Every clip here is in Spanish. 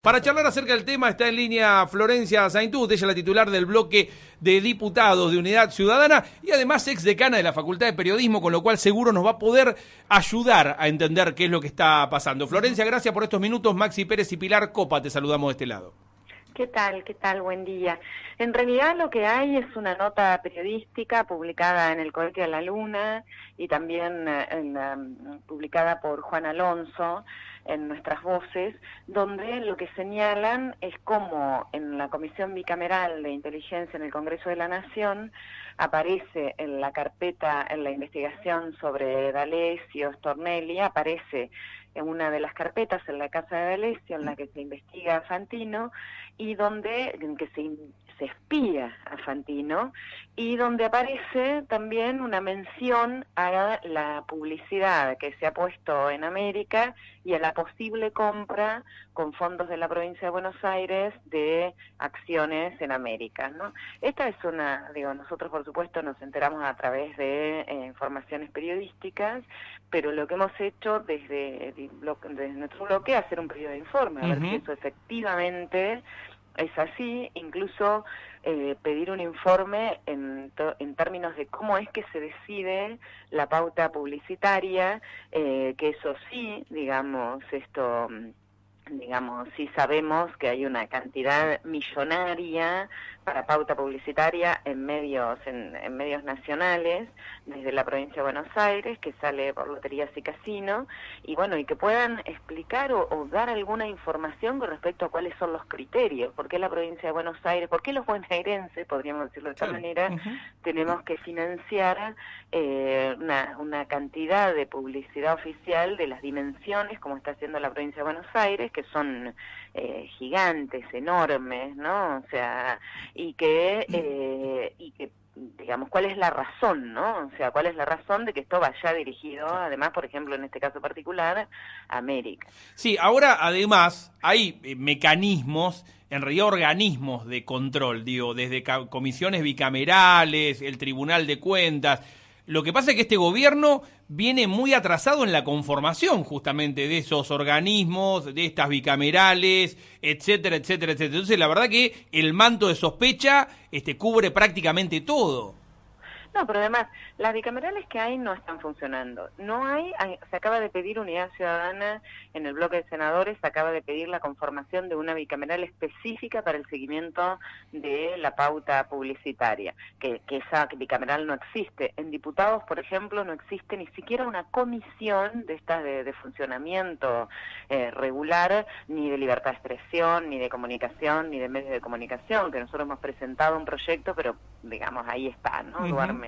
Para charlar acerca del tema está en línea Florencia Saintut, ella es la titular del bloque de diputados de Unidad Ciudadana y además exdecana de la Facultad de Periodismo, con lo cual seguro nos va a poder ayudar a entender qué es lo que está pasando. Florencia, gracias por estos minutos. Maxi Pérez y Pilar Copa, te saludamos de este lado. ¿Qué tal? ¿Qué tal? Buen día. En realidad lo que hay es una nota periodística publicada en el Cohete a la Luna y también publicada por Juan Alonso en Nuestras Voces, donde lo que señalan es cómo en la Comisión Bicameral de Inteligencia en el Congreso de la Nación aparece en la carpeta, en la investigación sobre D'Alessio, Stornelli, aparece en una de las carpetas en la casa de D'Alessio en la que se investiga a Fantino y en que se espía a Fantino y donde aparece también una mención a la publicidad que se ha puesto en América y a la posible compra con fondos de la provincia de Buenos Aires de acciones en América, ¿no? Esta es nosotros por supuesto nos enteramos a través de informaciones periodísticas, pero lo que hemos hecho desde nuestro bloque es hacer un pedido de informe, a ver si eso efectivamente es así, incluso pedir un informe en términos de cómo es que se decide la pauta publicitaria, que eso sí, sí sabemos que hay una cantidad millonaria para pauta publicitaria en medios nacionales, desde la provincia de Buenos Aires, que sale por Loterías y Casino, y que puedan explicar o dar alguna información con respecto a cuáles son los criterios, por qué la provincia de Buenos Aires, por qué los bonaerenses, podríamos decirlo de esta manera, tenemos que financiar una cantidad de publicidad oficial de las dimensiones, como está haciendo la provincia de Buenos Aires, que son gigantes, enormes, ¿no? O sea, y que digamos, ¿cuál es la razón, no? O sea, ¿cuál es la razón de que esto vaya dirigido, además, por ejemplo, en este caso particular, a América? Sí, ahora, además, hay mecanismos, en realidad organismos de control, desde comisiones bicamerales, el Tribunal de Cuentas. Lo que pasa es que este gobierno viene muy atrasado en la conformación justamente de esos organismos, de estas bicamerales, etcétera, etcétera, etcétera. Entonces, la verdad que el manto de sospecha cubre prácticamente todo. No, pero además, las bicamerales que hay no están funcionando. Se acaba de pedir Unidad Ciudadana en el bloque de senadores, se acaba de pedir la conformación de una bicameral específica para el seguimiento de la pauta publicitaria, que esa bicameral no existe. En diputados, por ejemplo, no existe ni siquiera una comisión de estas de funcionamiento regular, ni de libertad de expresión, ni de comunicación, ni de medios de comunicación, que nosotros hemos presentado un proyecto, pero digamos, ahí está, ¿no?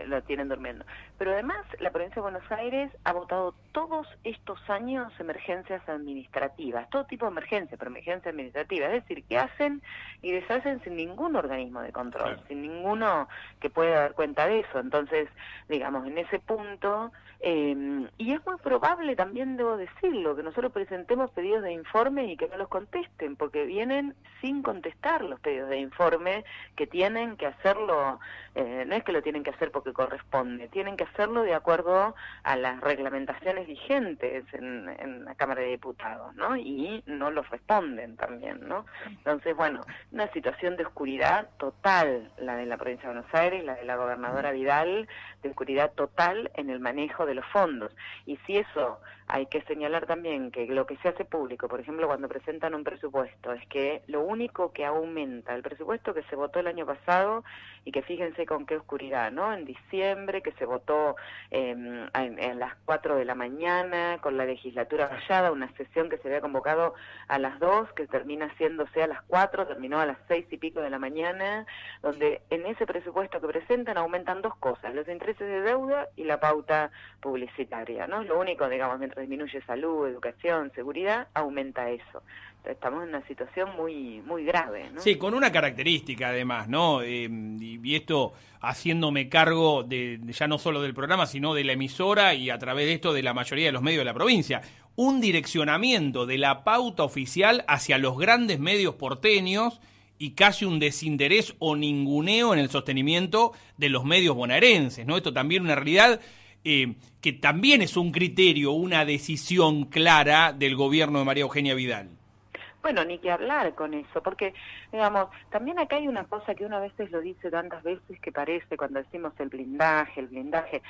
Lo tienen durmiendo. Pero además, la provincia de Buenos Aires ha votado todos estos años emergencias administrativas, todo tipo de emergencias, pero emergencias administrativas, es decir, que hacen y deshacen sin ningún organismo de control, sin ninguno que pueda dar cuenta de eso. Entonces, digamos, en ese punto, y es muy probable, también debo decirlo, que nosotros presentemos pedidos de informe y que no los contesten, porque vienen sin contestar los pedidos de informe, que tienen que hacerlo, no es que lo tienen que hacer porque corresponde, tienen que hacerlo de acuerdo a las reglamentaciones vigentes en la Cámara de Diputados, ¿no? Y no los responden también, ¿no? Entonces, una situación de oscuridad total, la de la provincia de Buenos Aires, la de la gobernadora Vidal, de oscuridad total en el manejo de los fondos. Y si eso, hay que señalar también que lo que se hace público, por ejemplo, cuando presentan un presupuesto, es que lo único que aumenta, el presupuesto que se votó el año pasado, y que fíjense con qué oscuridad, ¿no? En diciembre, que se votó en las 4 de la mañana, con la legislatura vallada, una sesión que se había convocado a las 2, que termina haciéndose a las 4, terminó a las 6 y pico de la mañana, donde en ese presupuesto que presentan aumentan dos cosas, los intereses de deuda y la pauta publicitaria, ¿no? Lo único, digamos, mientras disminuye salud, educación, seguridad, aumenta eso. Entonces, estamos en una situación muy muy grave, ¿no? Sí, con una característica además, ¿no? Y esto haciéndome cargo de ya no solo del programa, sino de la emisora y a través de esto de la mayoría de los medios de la provincia. Un direccionamiento de la pauta oficial hacia los grandes medios porteños y casi un desinterés o ninguneo en el sostenimiento de los medios bonaerenses, ¿no? Esto también es una realidad que también es un criterio, una decisión clara del gobierno de María Eugenia Vidal. Bueno, ni que hablar con eso, porque, digamos, también acá hay una cosa que uno a veces lo dice tantas veces que parece cuando decimos el blindaje, el blindaje.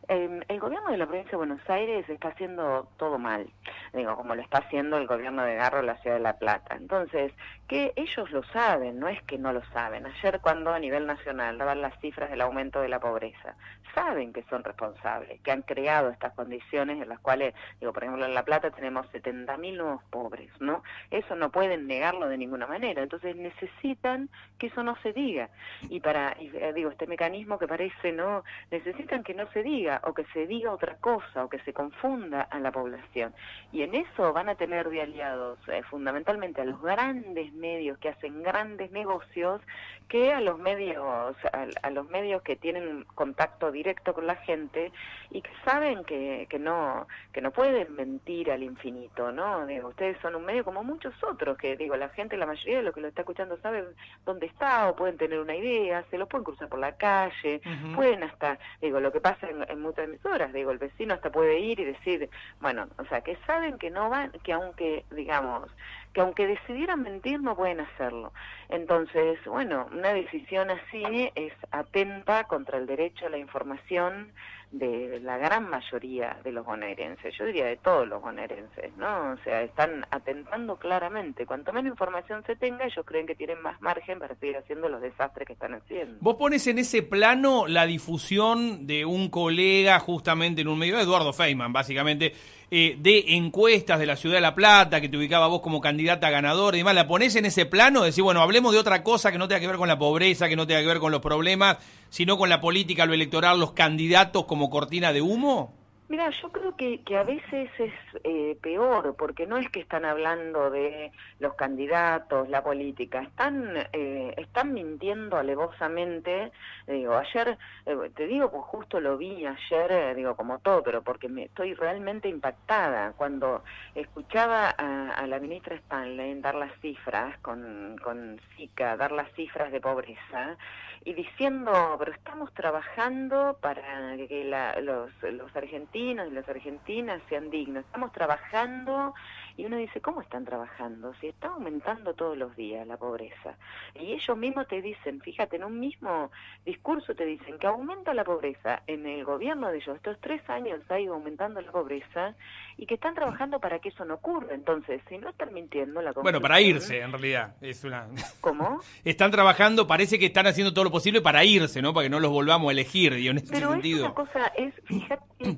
El gobierno de la provincia de Buenos Aires está haciendo todo mal, digo, como lo está haciendo el gobierno de Garro en la Ciudad de La Plata. Entonces, que ellos lo saben, no es que no lo saben. Ayer cuando a nivel nacional daban las cifras del aumento de la pobreza, saben que son responsables, que han creado estas condiciones en las cuales, digo, por ejemplo, en La Plata tenemos 70.000 nuevos pobres, ¿no? Eso no pueden negarlo de ninguna manera, entonces necesitan que eso no se diga, digo, este mecanismo que parece, ¿no? Necesitan que no se diga, o que se diga otra cosa, o que se confunda a la población, y en eso van a tener de aliados fundamentalmente a los grandes medios que hacen grandes negocios, que a los medios que tienen contacto directo con la gente y que saben que no pueden mentir al infinito, ¿no? Digo, ustedes son un medio como muchos otros, que digo, la gente, la mayoría de los que lo está escuchando sabe dónde está o pueden tener una idea, se lo pueden cruzar por la calle, pueden hasta, digo, lo que pasa en muchas emisoras, digo, el vecino hasta puede ir y decir, bueno, o sea, que saben que no van, que aunque, digamos, que aunque decidieran mentir no pueden hacerlo. Entonces, bueno, una decisión así es atenta contra el derecho a la información de la gran mayoría de los bonaerenses, yo diría de todos los bonaerenses, ¿no? O sea, están atentando claramente. Cuanto menos información se tenga, ellos creen que tienen más margen para seguir haciendo los desastres que están haciendo. Vos pones en ese plano la difusión de un colega justamente en un medio, Eduardo Feynman, básicamente, de encuestas de la Ciudad de La Plata, que te ubicaba vos como candidata ganadora y demás. ¿La ponés en ese plano? Decir, bueno, hablemos de otra cosa que no tenga que ver con la pobreza, que no tenga que ver con los problemas, sino con la política, lo electoral, los candidatos como cortina de humo. Mira, yo creo que a veces es peor, porque no es que están hablando de los candidatos, la política, están mintiendo alevosamente. Digo, ayer, te digo, pues justo lo vi ayer, digo, como todo, pero porque estoy realmente impactada cuando escuchaba a la ministra Stanley dar las cifras con SICA, dar las cifras de pobreza, y diciendo, pero estamos trabajando para que los argentinos y las argentinas sean dignos, estamos trabajando, y uno dice, ¿cómo están trabajando? Si está aumentando todos los días la pobreza. Y ellos mismos te dicen, fíjate, en un mismo discurso te dicen que aumenta la pobreza en el gobierno de ellos, estos 3 años ha ido aumentando la pobreza, y que están trabajando para que eso no ocurra. Entonces, si no están mintiendo, la bueno, para irse, en realidad. ¿Cómo? Están trabajando, parece que están haciendo todo lo posible para irse, ¿no? Para que no los volvamos a elegir, digo, en ese Pero sentido. Pero es una cosa, fíjate,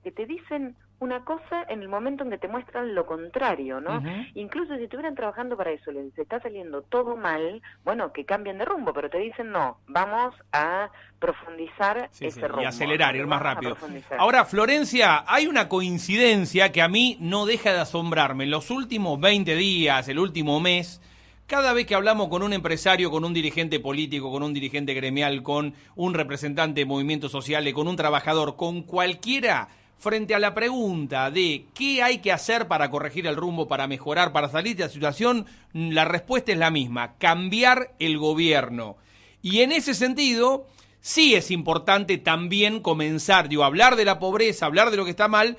que te dicen una cosa en el momento en que te muestran lo contrario, ¿no? Incluso si estuvieran trabajando para eso, les está saliendo todo mal, bueno, que cambien de rumbo, pero te dicen, no, vamos a profundizar ese rumbo. Y acelerar, ir más rápido. Ahora, Florencia, hay una coincidencia que a mí no deja de asombrarme. En los últimos 20 días, el último mes, cada vez que hablamos con un empresario, con un dirigente político, con un dirigente gremial, con un representante de movimientos sociales, con un trabajador, con cualquiera, frente a la pregunta de qué hay que hacer para corregir el rumbo, para mejorar, para salir de la situación, la respuesta es la misma: cambiar el gobierno. Y en ese sentido, sí es importante también comenzar, a hablar de la pobreza, hablar de lo que está mal,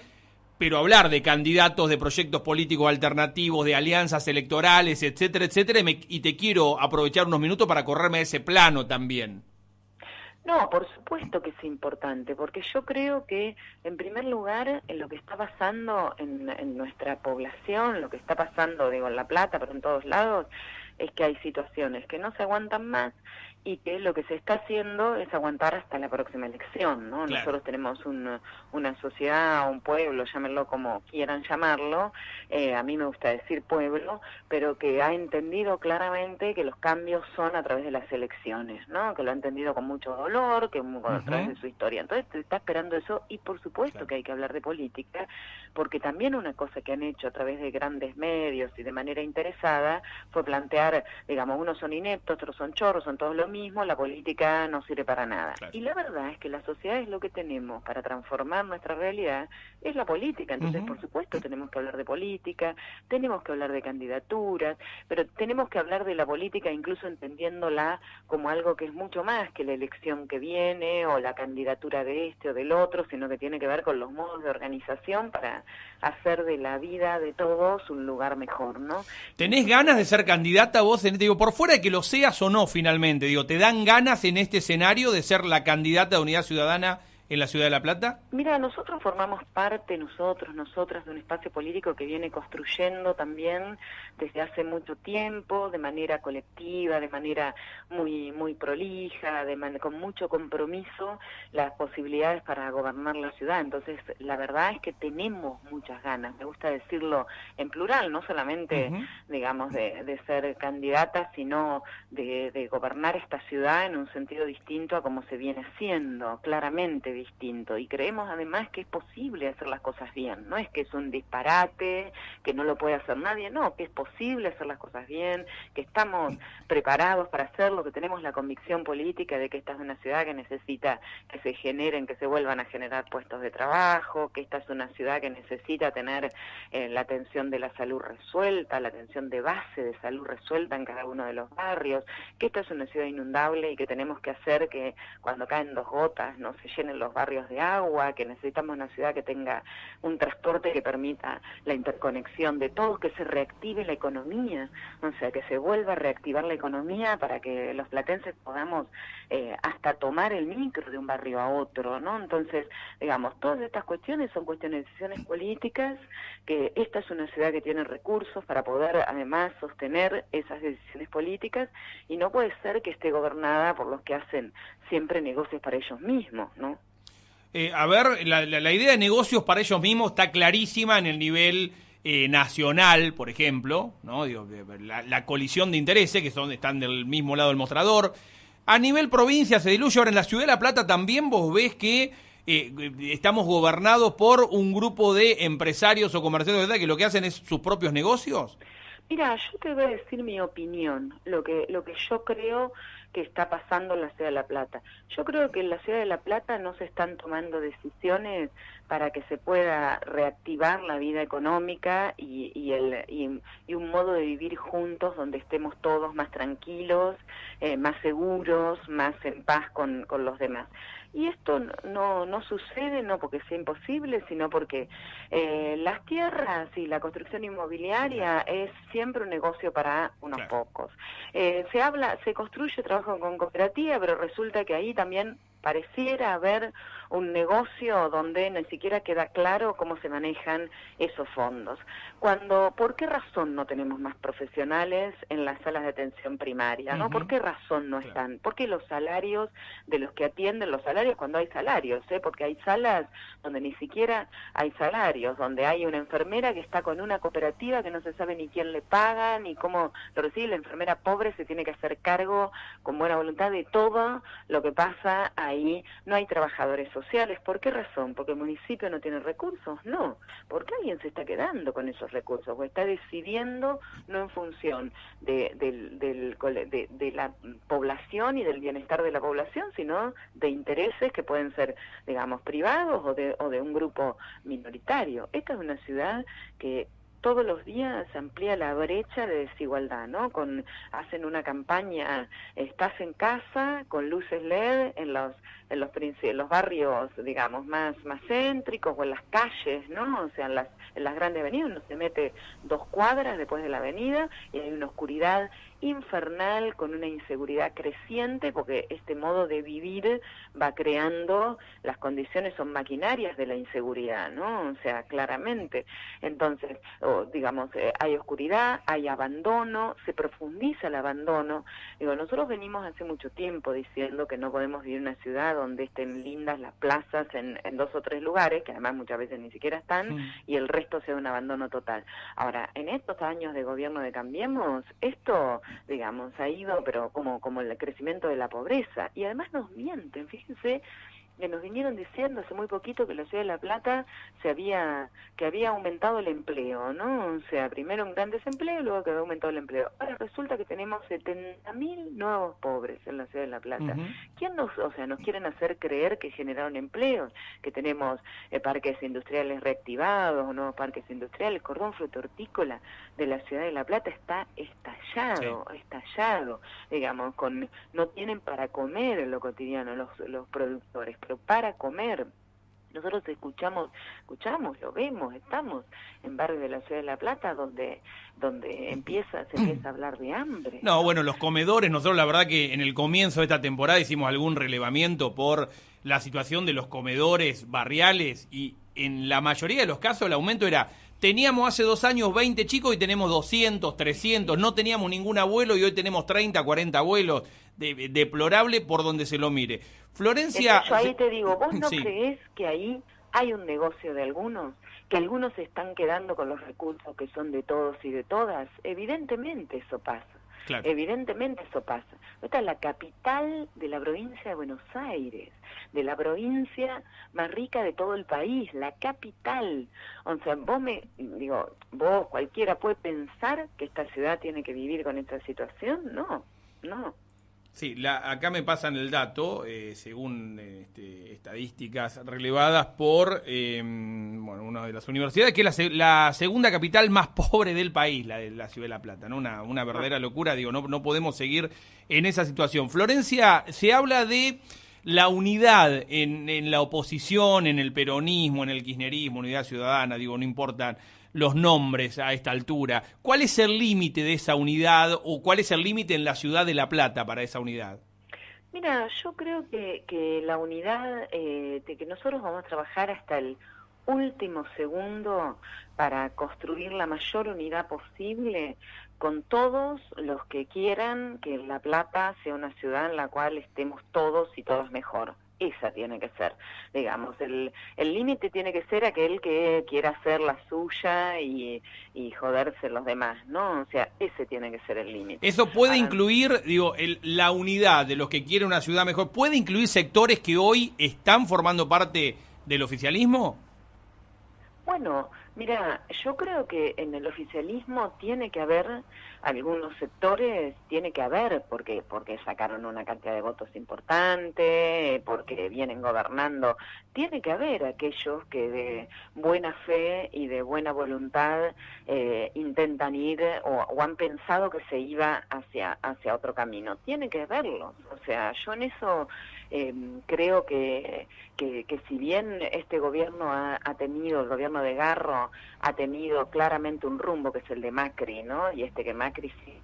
pero hablar de candidatos, de proyectos políticos alternativos, de alianzas electorales, etcétera, etcétera, y te quiero aprovechar unos minutos para correrme a ese plano también. No, por supuesto que es importante, porque yo creo que, en primer lugar, en lo que está pasando en nuestra población, lo que está pasando, digo, en La Plata, pero en todos lados, es que hay situaciones que no se aguantan más y que lo que se está haciendo es aguantar hasta la próxima elección, ¿no? Claro. Nosotros tenemos una sociedad, un pueblo, llámenlo como quieran llamarlo, a mí me gusta decir pueblo, pero que ha entendido claramente que los cambios son a través de las elecciones, ¿no? Que lo ha entendido con mucho dolor, que a través de su historia. Entonces te está esperando eso, y por supuesto que hay que hablar de política, porque también una cosa que han hecho a través de grandes medios y de manera interesada fue plantear, digamos, unos son ineptos, otros son chorros, son todos lo mismo, mismo la política no sirve para nada. Claro. Y la verdad es que la sociedad es lo que tenemos para transformar nuestra realidad, es la política. Entonces, por supuesto, tenemos que hablar de política, tenemos que hablar de candidaturas, pero tenemos que hablar de la política incluso entendiéndola como algo que es mucho más que la elección que viene o la candidatura de este o del otro, sino que tiene que ver con los modos de organización para hacer de la vida de todos un lugar mejor, ¿no? ¿Tenés ganas de ser candidata vos? Digo, por fuera de que lo seas o no finalmente, digo, ¿te dan ganas en este escenario de ser la candidata de Unidad Ciudadana en la Ciudad de La Plata? Mira, nosotros formamos parte, nosotras, de un espacio político que viene construyendo también desde hace mucho tiempo, de manera colectiva, de manera muy prolija, con mucho compromiso, las posibilidades para gobernar la ciudad. Entonces, la verdad es que tenemos muchas ganas, me gusta decirlo en plural, no solamente, digamos, de ser candidata, sino de gobernar esta ciudad en un sentido distinto a como se viene haciendo, claramente distinto, y creemos además que es posible hacer las cosas bien, no es que es un disparate, que no lo puede hacer nadie, no, que es posible hacer las cosas bien, que estamos preparados para hacerlo, que tenemos la convicción política de que esta es una ciudad que necesita que se generen, que se vuelvan a generar puestos de trabajo, que esta es una ciudad que necesita tener la atención de la salud resuelta, la atención de base de salud resuelta en cada uno de los barrios, que esta es una ciudad inundable y que tenemos que hacer que cuando caen 2 gotas no se llenen los barrios de agua, que necesitamos una ciudad que tenga un transporte que permita la interconexión de todos, que se reactive la economía, o sea, que se vuelva a reactivar la economía para que los platenses podamos hasta tomar el micro de un barrio a otro, ¿no? Entonces, digamos, todas estas cuestiones son cuestiones de decisiones políticas, que esta es una ciudad que tiene recursos para poder además sostener esas decisiones políticas, y no puede ser que esté gobernada por los que hacen siempre negocios para ellos mismos, ¿no? A ver, la idea de negocios para ellos mismos está clarísima en el nivel nacional, por ejemplo, ¿no? Digo, la colisión de intereses, que están del mismo lado del mostrador. A nivel provincia se diluye. Ahora, en la Ciudad de La Plata también vos ves que estamos gobernados por un grupo de empresarios o comerciantes que lo que hacen es sus propios negocios. Mira, yo te voy a decir mi opinión, lo que yo creo que está pasando en la Ciudad de La Plata. Yo creo que en la Ciudad de La Plata no se están tomando decisiones para que se pueda reactivar la vida económica y un modo de vivir juntos donde estemos todos más tranquilos, más seguros, más en paz con los demás. Y esto no sucede no porque sea imposible, sino porque las tierras y la construcción inmobiliaria es siempre un negocio para unos pocos. Se construye trabajo con cooperativa, pero resulta que ahí también pareciera haber un negocio donde ni siquiera queda claro cómo se manejan esos fondos. ¿Por qué razón no tenemos más profesionales en las salas de atención primaria? ¿No? ¿Por qué razón no están? ¿Por qué los salarios de los que atienden, los salarios cuando hay salarios? Porque hay salas donde ni siquiera hay salarios, donde hay una enfermera que está con una cooperativa que no se sabe ni quién le paga, ni cómo lo recibe. La enfermera pobre se tiene que hacer cargo con buena voluntad de todo lo que pasa ahí. No hay trabajadores sociales. ¿Por qué razón? ¿Porque el municipio no tiene recursos? No, porque alguien se está quedando con esos recursos, o está decidiendo no en función de la población y del bienestar de la población, sino de intereses que pueden ser, digamos, privados o de un grupo minoritario. Esta es una ciudad que todos los días se amplía la brecha de desigualdad, ¿no? Hacen una campaña, estás en casa, con luces LED en los barrios, digamos, más céntricos, o en las calles, ¿no? O sea, en las grandes avenidas uno se mete 2 cuadras después de la avenida y hay una oscuridad infernal, con una inseguridad creciente, porque este modo de vivir va creando, las condiciones son maquinarias de la inseguridad, ¿no? O sea, claramente. Entonces, digamos, hay oscuridad, hay abandono, se profundiza el abandono. Digo, nosotros venimos hace mucho tiempo diciendo que no podemos vivir en una ciudad donde estén lindas las plazas en 2 o 3 lugares, que además muchas veces ni siquiera están, y el resto sea un abandono total. Ahora, en estos años de gobierno de Cambiemos, esto, digamos, ha ido, pero como el crecimiento de la pobreza, y además nos mienten. Fíjense que nos vinieron diciendo hace muy poquito que la ciudad de La Plata que había aumentado el empleo, ¿no? O sea, primero un gran desempleo, luego que había aumentado el empleo. Ahora resulta que tenemos 70.000 nuevos pobres en la ciudad de La Plata. ¿Quién nos quieren hacer creer que generaron empleos, que tenemos parques industriales reactivados, nuevos parques industriales? El cordón fruto-hortícola de la ciudad de La Plata está estallado, digamos, no tienen para comer en lo cotidiano los productores, pero para comer. Nosotros escuchamos, lo vemos, estamos en barrios de la ciudad de La Plata donde se empieza a hablar de hambre. No, bueno, los comedores, nosotros la verdad que en el comienzo de esta temporada hicimos algún relevamiento por la situación de los comedores barriales y en la mayoría de los casos el aumento era, teníamos hace 2 años 20 chicos y tenemos 200, 300, no teníamos ningún abuelo y hoy tenemos 30, 40 abuelos, deplorable por donde se lo mire. Florencia... Yo ahí te digo, ¿vos no creés que ahí hay un negocio de algunos? ¿Que algunos se están quedando con los recursos que son de todos y de todas? Evidentemente eso pasa. Claro. Evidentemente eso pasa. Esta es la capital de la provincia de Buenos Aires, de la provincia más rica de todo el país, la capital. O sea, vos cualquiera puede pensar que esta ciudad tiene que vivir con esta situación. No. Sí, acá me pasan el dato, según estadísticas relevadas por una de las universidades, que es la segunda capital más pobre del país, la de la ciudad de La Plata, ¿no? Una verdadera locura, no podemos seguir en esa situación. Florencia, se habla de la unidad en la oposición, en el peronismo, en el kirchnerismo, unidad ciudadana, no importan los nombres a esta altura. ¿Cuál es el límite de esa unidad o cuál es el límite en la ciudad de La Plata para esa unidad? Mira, yo creo que la unidad, de que nosotros vamos a trabajar hasta el último segundo para construir la mayor unidad posible con todos los que quieran que La Plata sea una ciudad en la cual estemos todos y todas mejor. Esa tiene que ser, digamos, el límite tiene que ser aquel que quiera hacer la suya y joderse los demás, ¿no? O sea, ese tiene que ser el límite. Eso puede incluir, la unidad de los que quieren una ciudad mejor, ¿puede incluir sectores que hoy están formando parte del oficialismo? Bueno, mira, yo creo que en el oficialismo tiene que haber algunos sectores, porque sacaron una cantidad de votos importante, porque vienen gobernando, tiene que haber aquellos que de buena fe y de buena voluntad intentan ir o han pensado que se iba hacia otro camino. Tiene que haberlos, o sea, yo en eso creo que si bien este gobierno el gobierno de Garro ha tenido claramente un rumbo que es el de Macri, ¿no? Y que Macri sí,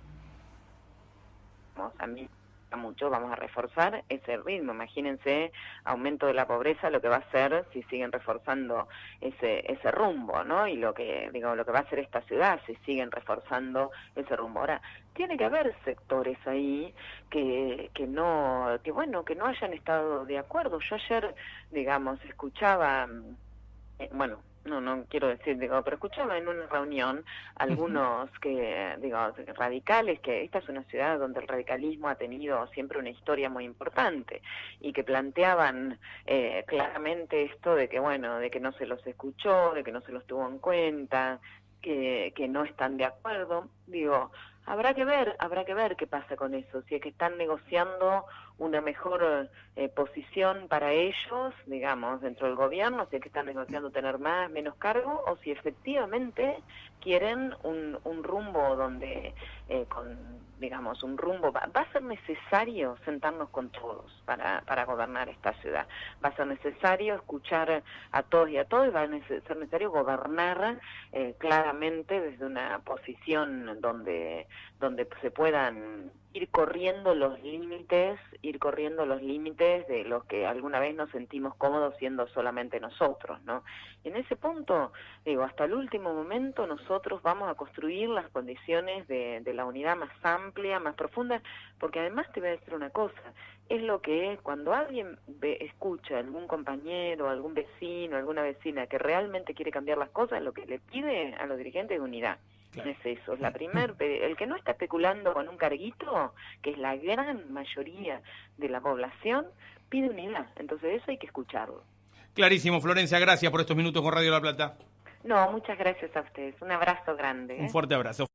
a mí mucho, vamos a reforzar ese ritmo. Imagínense, aumento de la pobreza, lo que va a hacer si siguen reforzando ese rumbo, ¿no? Y lo que va a hacer esta ciudad si siguen reforzando ese rumbo. Ahora, tiene que haber sectores ahí que no hayan estado de acuerdo. Yo ayer, escuchaba, no quiero decir, pero escuchaba en una reunión algunos radicales, que esta es una ciudad donde el radicalismo ha tenido siempre una historia muy importante y que planteaban claramente esto de que no se los escuchó, de que no se los tuvo en cuenta, que no están de acuerdo. Habrá que ver qué pasa con eso, si es que están negociando una mejor posición para ellos, dentro del gobierno, si es que están negociando tener más, menos cargo, o si efectivamente quieren un rumbo donde, un rumbo, va a ser necesario sentarnos con todos para gobernar esta ciudad, va a ser necesario escuchar a todos y va a ser necesario gobernar claramente desde una posición donde se puedan ir corriendo los límites de los que alguna vez nos sentimos cómodos siendo solamente nosotros, ¿no? Y en ese punto, hasta el último momento nosotros vamos a construir las condiciones de la unidad más amplia, más profunda, porque además te voy a decir una cosa, es lo que es cuando alguien escucha a algún compañero, algún vecino, alguna vecina que realmente quiere cambiar las cosas, lo que le pide a los dirigentes es unidad. Claro. Es eso, es la primer, el que no está especulando con un carguito, que es la gran mayoría de la población, pide unidad. Entonces eso hay que escucharlo. Clarísimo, Florencia, gracias por estos minutos con Radio La Plata. No, muchas gracias a ustedes. Un abrazo grande. Un fuerte abrazo.